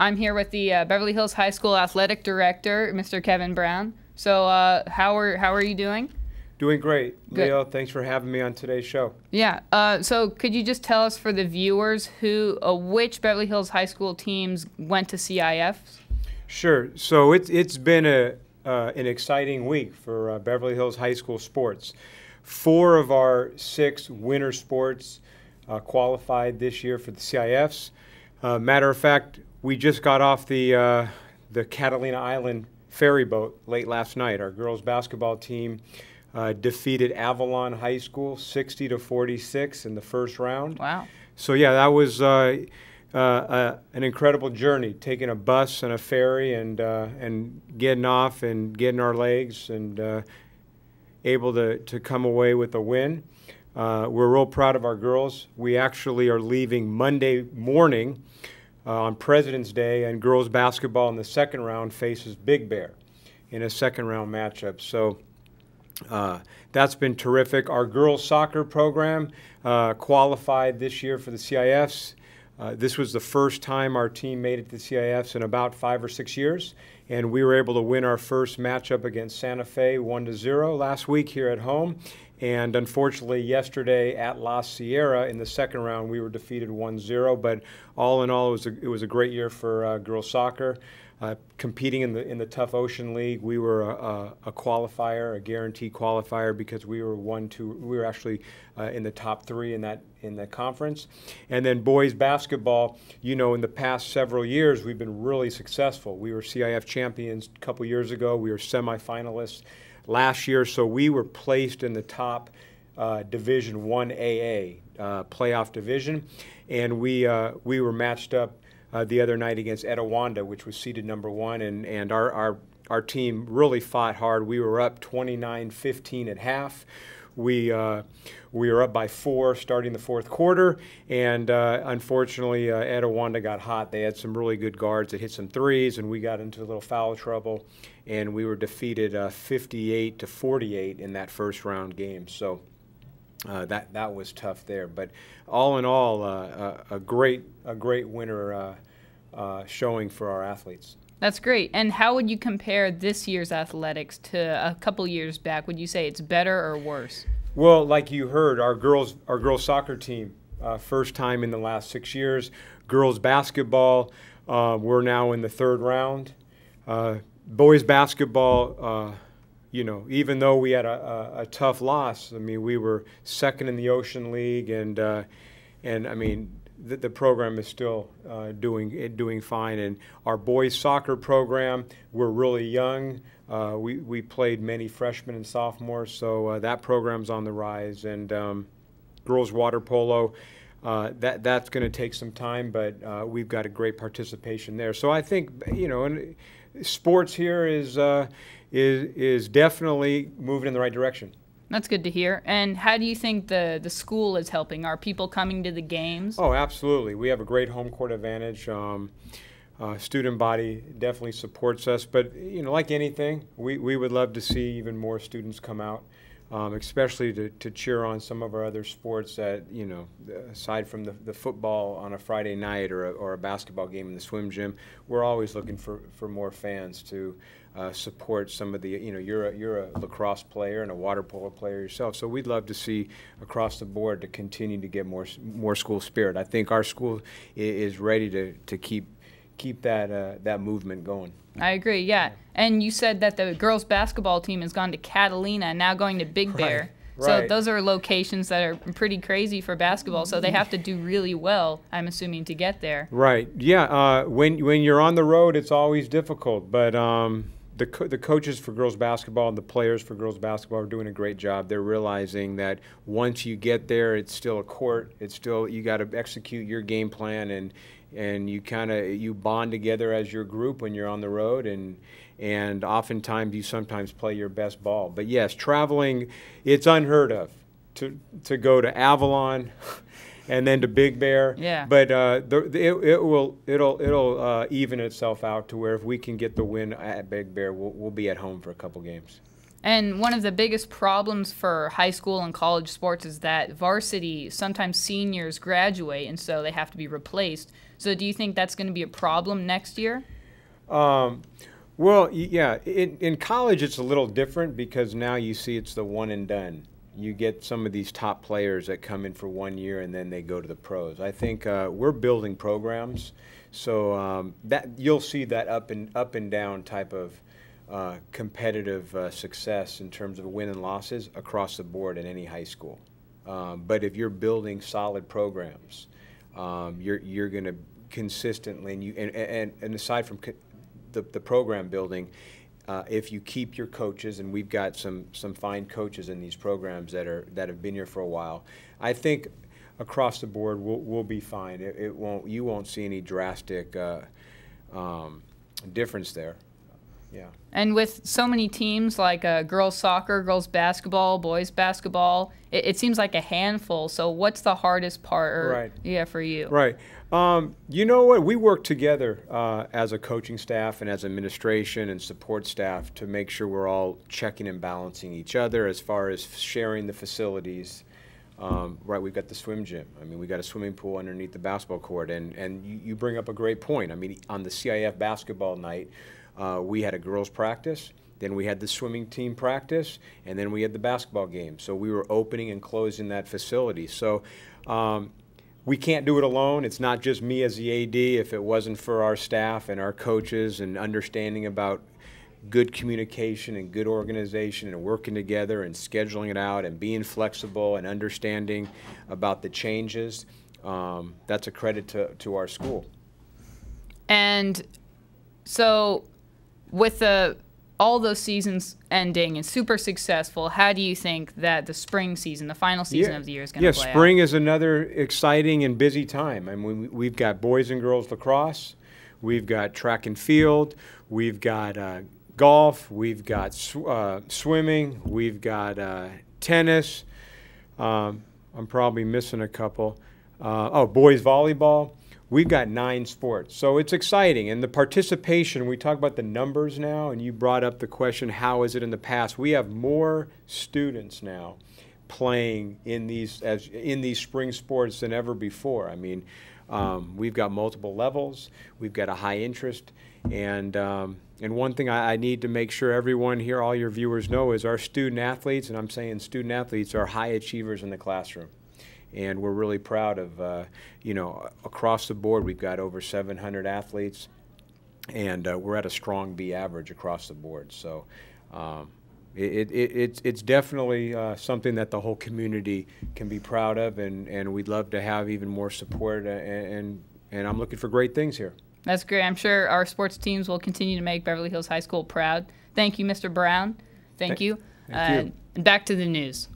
I'm here with the Beverly Hills High School Athletic Director, Mr. Kevin Brown. So how are you doing? Doing great. Good. Leo, thanks for having me on today's show. Yeah. So could you just tell us for the viewers which Beverly Hills High School teams went to CIFs? Sure. So it's been an exciting week for Beverly Hills High School sports. 4 of our 6 winter sports qualified this year for the CIFs. Matter of fact, we just got off the Catalina Island ferry boat late last night. Our girls basketball team defeated Avalon High School 60-46 in the first round. Wow. So yeah, that was an incredible journey, taking a bus and a ferry and getting off and getting our legs and able to come away with a win. We're real proud of our girls. We actually are leaving Monday morning on President's Day, and girls basketball in the second round faces Big Bear in a second round matchup. So that's been terrific. Our girls soccer program qualified this year for the CIFs. This was the first time our team made it to the CIFs in about 5 or 6 years, and we were able to win our first matchup against Santa Fe 1-0 last week here at home. And unfortunately, yesterday at La Sierra in the second round, we were defeated 1-0. But all in all, it was a great year for girls soccer. Competing in the Tough Ocean League, we were a qualifier, a guaranteed qualifier, because we were actually in the top 3 in the conference. And then boys basketball, you know, in the past several years, we've been really successful. We were CIF champions a couple years ago. We were semifinalists last year, so we were placed in the top Division 1AA playoff division, and we were matched up the other night against Etiwanda, which was seeded number 1, and our team really fought hard. We were up 29-15 at half. We were up by 4 starting the fourth quarter, and unfortunately Etiwanda got hot. They had some really good guards that hit some threes, and we got into a little foul trouble, and we were defeated 58-48 in that first round game. So that was tough there. But all in all, a great winter showing for our athletes. That's great. And how would you compare this year's athletics to a couple years back? Would you say it's better or worse? Well, like you heard, our girls soccer team, first time in the last 6 years. Girls basketball, we're now in the 3rd round. Boys basketball, you know, even though we had a tough loss, I mean, we were 2nd in the Ocean League, and I mean, the program is still doing fine. And our boys soccer program, we're really young. We played many freshmen and sophomores, so that program's on the rise. And girls water polo, that's going to take some time, but we've got a great participation there. So I think, you know, and sports here is definitely moving in the right direction. That's good to hear. And how do you think the school is helping? Are people coming to the games? Oh, absolutely. We have a great home court advantage. Student body definitely supports us. But, you know, like anything, we would love to see even more students come out, especially to cheer on some of our other sports that, you know, aside from the football on a Friday night or a basketball game in the swim gym, we're always looking for more fans to support some of the, you know, you're a lacrosse player and a water polo player yourself, so we'd love to see across the board to continue to get more school spirit. I think our school is ready to keep that movement going. I agree, yeah. And you said that the girls basketball team has gone to Catalina and now going to Big Bear. Right. So those are locations that are pretty crazy for basketball, so they have to do really well, I'm assuming, to get there. Right, yeah. When you're on the road, it's always difficult, but the coaches for girls basketball and the players for girls basketball are doing a great job. They're realizing that once you get there, it's still a court. It's still, you got to execute your game plan, and you bond together as your group when you're on the road, and oftentimes you sometimes play your best ball. But yes, traveling, it's unheard of to go to Avalon and then to Big Bear. Yeah. But it'll even itself out to where if we can get the win at Big Bear, we'll be at home for a couple games. And one of the biggest problems for high school and college sports is that varsity, sometimes seniors graduate, and so they have to be replaced. So do you think that's going to be a problem next year? Well, yeah, in college it's a little different because now you see it's the one and done. You get some of these top players that come in for 1 year and then they go to the pros. I think we're building programs, so that you'll see that up and down type of competitive success in terms of win and losses across the board in any high school. But if you're building solid programs, you're going to consistently and aside from the program building, if you keep your coaches, and we've got some fine coaches in these programs that have been here for a while, I think across the board we'll be fine. You won't see any drastic difference there. Yeah. And with so many teams like girls soccer, girls basketball, boys basketball, it seems like a handful. So what's the hardest part for you? Right. You know what? We work together as a coaching staff and as administration and support staff to make sure we're all checking and balancing each other as far as sharing the facilities. We've got the swim gym. I mean, we got a swimming pool underneath the basketball court. And you bring up a great point. I mean, on the CIF basketball night, we had a girls' practice, then we had the swimming team practice, and then we had the basketball game. So we were opening and closing that facility. So we can't do it alone. It's not just me as the AD. If it wasn't for our staff and our coaches and understanding about good communication and good organization and working together and scheduling it out and being flexible and understanding about the changes, that's a credit to our school. And so with all those seasons ending and super successful, how do you think that the spring season, the final season of the year, is going to play out? Spring is another exciting and busy time. I mean, we've got boys and girls lacrosse, we've got track and field, we've got golf, we've got swimming, we've got tennis. I'm probably missing a couple. Boys volleyball. We've got 9 sports, so it's exciting. And the participation, we talk about the numbers now, and you brought up the question, how is it in the past? We have more students now playing in these spring sports than ever before. I mean, we've got multiple levels, we've got a high interest, and one thing I need to make sure everyone here, all your viewers know, is our student athletes, and I'm saying student athletes, are high achievers in the classroom. And we're really proud of, across the board, we've got over 700 athletes, and we're at a strong B average across the board. So it's definitely something that the whole community can be proud of, and we'd love to have even more support, and I'm looking for great things here. That's great. I'm sure our sports teams will continue to make Beverly Hills High School proud. Thank you, Mr. Brown. Thank you. Thank you. And back to the news.